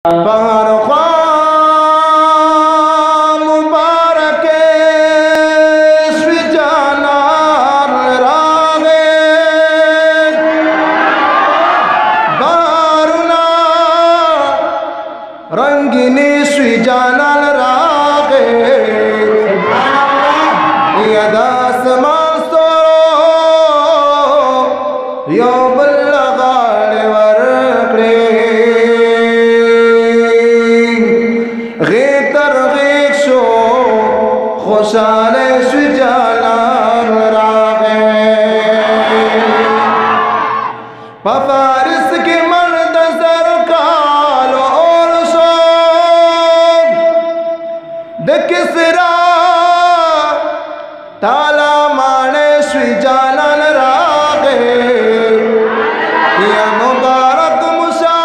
पहर मुबारक स्विजानार रागे दारुना रंगिनी स्विजानार रागे यदास मासो योबल्लगाड़ वरक्रे खुशाले स्विजानार रागे पफारिस की मर्द सर कालो और सो द किसरा ताला माने स्विजानार रागे या मुबारक मुसा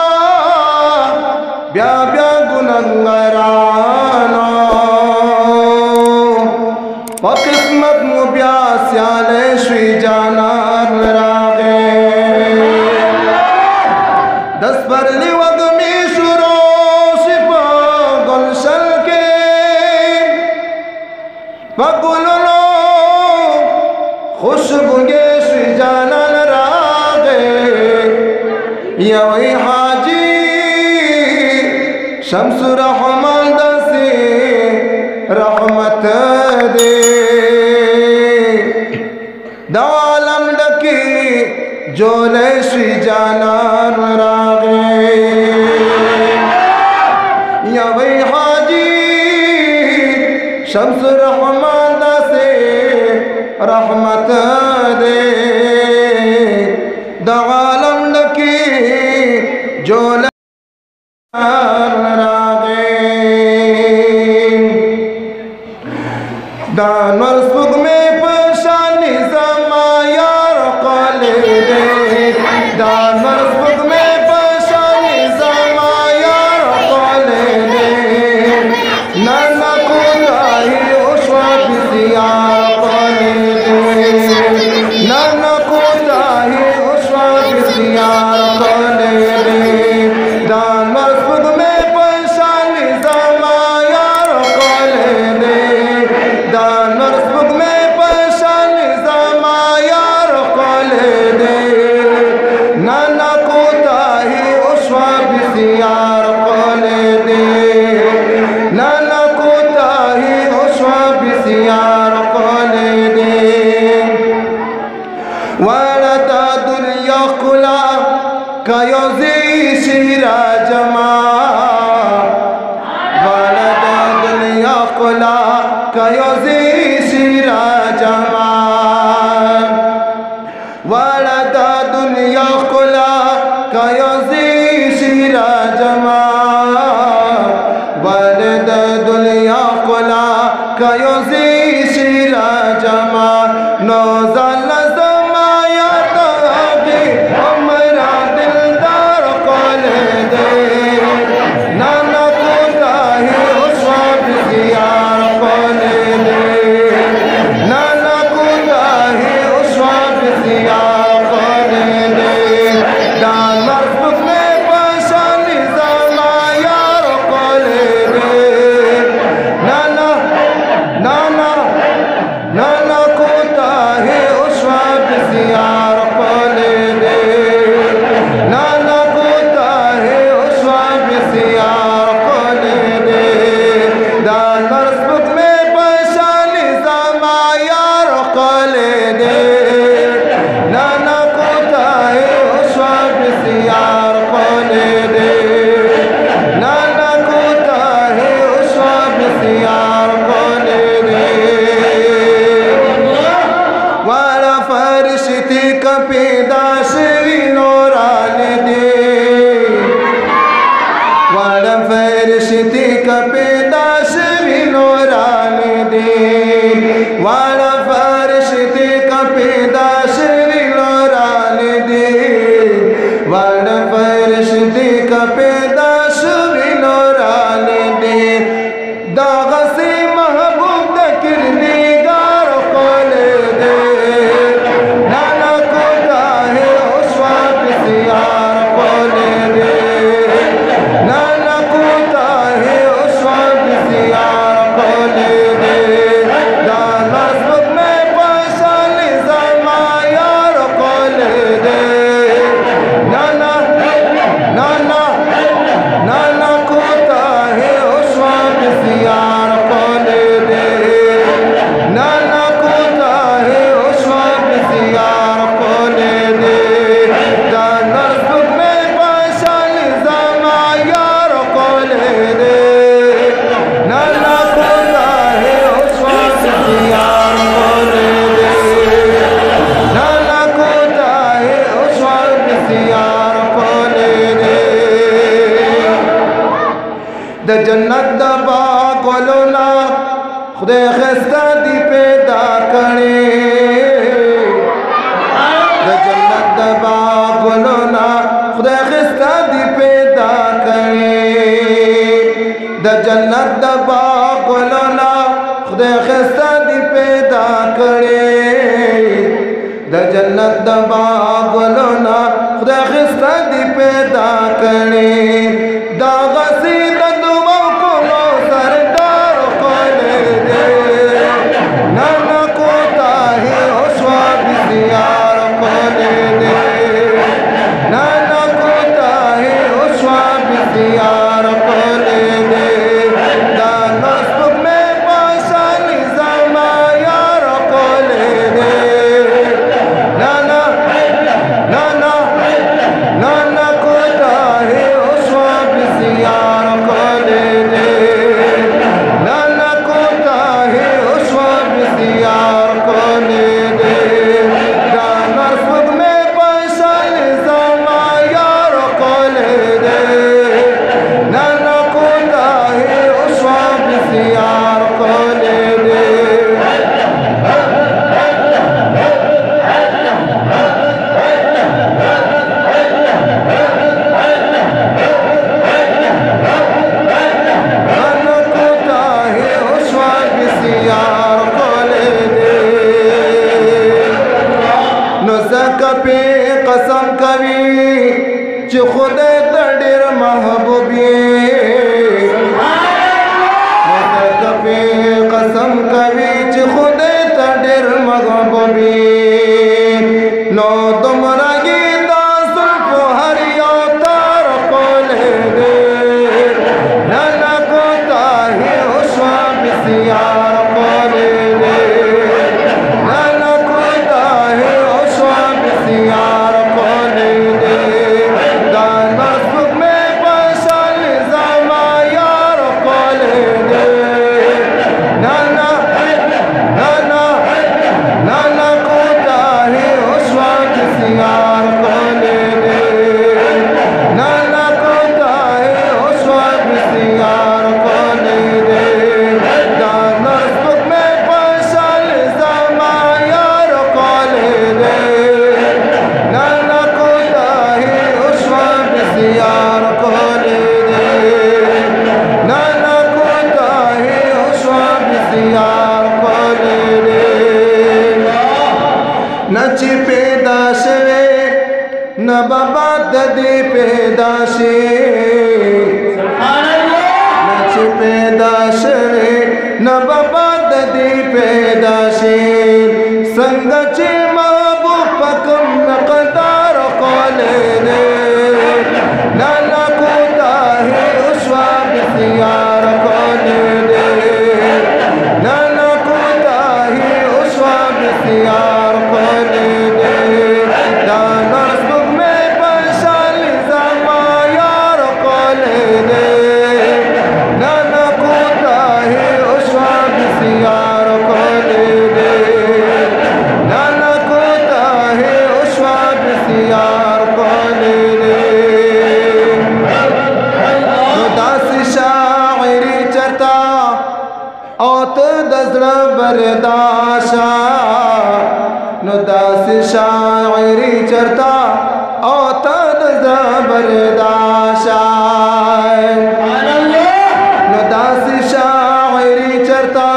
ब्या ब्या गुनंगरानो किस्मत मुब्यास्याले स्विजानार रागे दस बरली वगमी शुरो सिपा गुलशन के पगुलो खुशबुगे स्विजानार रागे या वही हाजी शम्स रहमान दसी रहमत दे दालम डकी जोले स्विजानार रागे या वही हाजी शम्स रहमान से रहमत दे दालम डकी जोले दानवर सुख में परेशानी समायार कले दे दानवर सुख में परेशानी समायार कले दे नाना कुदाही उष्वा बिसियार कले दे नाना कुदाही उष्वा बिसियार कले दे दानवर सुख में परेशानी समायार कले दे दानवर सुख में परेशानी समायार कले दे नाना कोताही उष्वा बिसियार कले दे नाना कोताही उष्वा बिसियार कले दे वलदा दुनिया कुला कयोजी शिरा जमा वलदा दुनिया कुला कयोजी शिरा जमा वलदा दुनिया कुला कयोजी शिरा जमा वलदा दुनिया कुला कयोजी शिरा जमा नौज़ल ज़माया तागे हमरा दिलदार कले दे नाना कोताही उष्वा बिसियार कले दे नाना कोताही उष्वा बिसियार कले दे दानवर सुख में परेशानी समायार कले दे नाना नाना नाना कोताही उष्वा बिसियार कले दे नाना कोताही उष्वा बिसियार कले दे दानवर सुख में परेशानी समायार कले दे नाना कोताही उष्वा बिसियार कले दे नाना कोताही उष्वा बिसियार कले दे वाला फरिश्ती कपीदाश नूरानी दे वाला फरिश्ती कपीदाश नूरानी दे वाला फरिश्ती कपीदाश नूरानी दे वाला फरिश्ती कपीदाश नूरानी दे दागसी महबूब दकिर निगार कले दे नाना कोताही उष्वा बिसियार कले दे नाना द जन्नत द बागोलना खुदे खस्ता दी पैदा करे द जन्नत द बागोलना खुदे खस्ता दी पैदा करे द जन्नत द बागोलना खुदे खस्ता दी पैदा करे द जन्नत द बागोलना खुदे खस्ता दी पैदा करे दागसी दुआ को सरदार को ले दे नाना को ताही ओशवा बिसियार को ले दे नाना को ताही ओशवा बिसियार को ले दे दानस में पाशा निजामा यार को ले दे नाना नाना नाना को ताही ओशवा बिसियार को ले दे नाना को ताही ओशवा बिसियार को ले दे दानर सुख में पैसा निजामा यार को ले दे नाना को ताही ओशवा बिसियार को ले दे पे कसम कभी जो खुदे तड़िर महबूबी पे कसम कभी जो खुदे तड़िर महबूबी नो तुमरा गीता सुल्फ हरियो तार को ले दे नाना को ताही ओशवा बिसियार को ले दे नाना को ताही ओशवा बिसियार को ले दे दाना सुख में पाशा निजामा यार को ले दे नाना नाना नाना को ताही ओशवा बिसियार को ले दे नाना को ताही ओशवा बिसियार को ले दे दाना सुख में पाशा निजामा यार को ले दे नाना को ताही ओशवा बिसियार को ले दे नाना को ताही ओशवा बिसियार को ले दे नची पैदाशे न बाबा ददी पैदाशे नची पैदाशे न बाबा ददी पैदाशे संगचे महबूब पकम नकदार को ले दे नाना को ताही ओशवा बिसियार को ले दे नाना को ताही ओशवा बिसियार को ले दे दाना सुख में पैसा निजामा यार को ले दे नाना को ताही ओशवा बिसियार को ले दे नाना को ताही ओशवा बिसियार को ले दे दासी शायरी चरता औत दजरा बरदाशा दासी शायरी चरता औत दजरा बरदाशा दासी शायरी चरता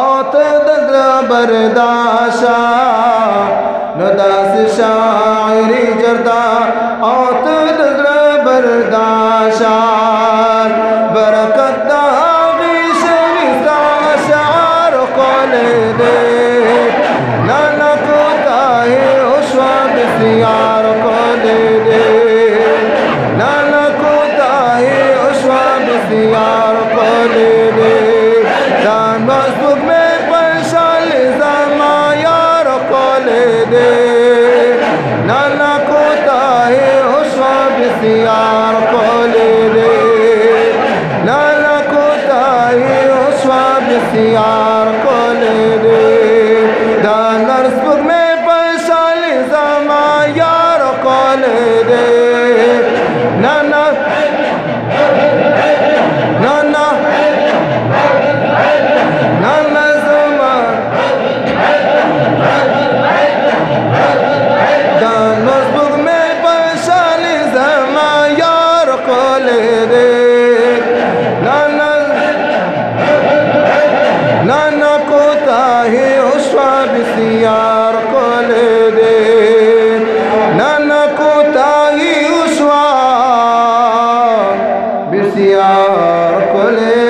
औत दजरा बरदाशा दासी शायरी चरता औत दजरा बरदाशा बरकत दे नाना को ताही ओशवा बिसियार को ले दे नाना को ताही ओशवा बिसियार को ले दे दाना सुख में पैसा निजामा यार को ले दे नाना को ताही ओशवा बिसियार को ले दे नाना को ताही ओशवा बिसियार को ले दे दानर सुख में पैसा निजामा यार को ले दे नाना بسیار کلی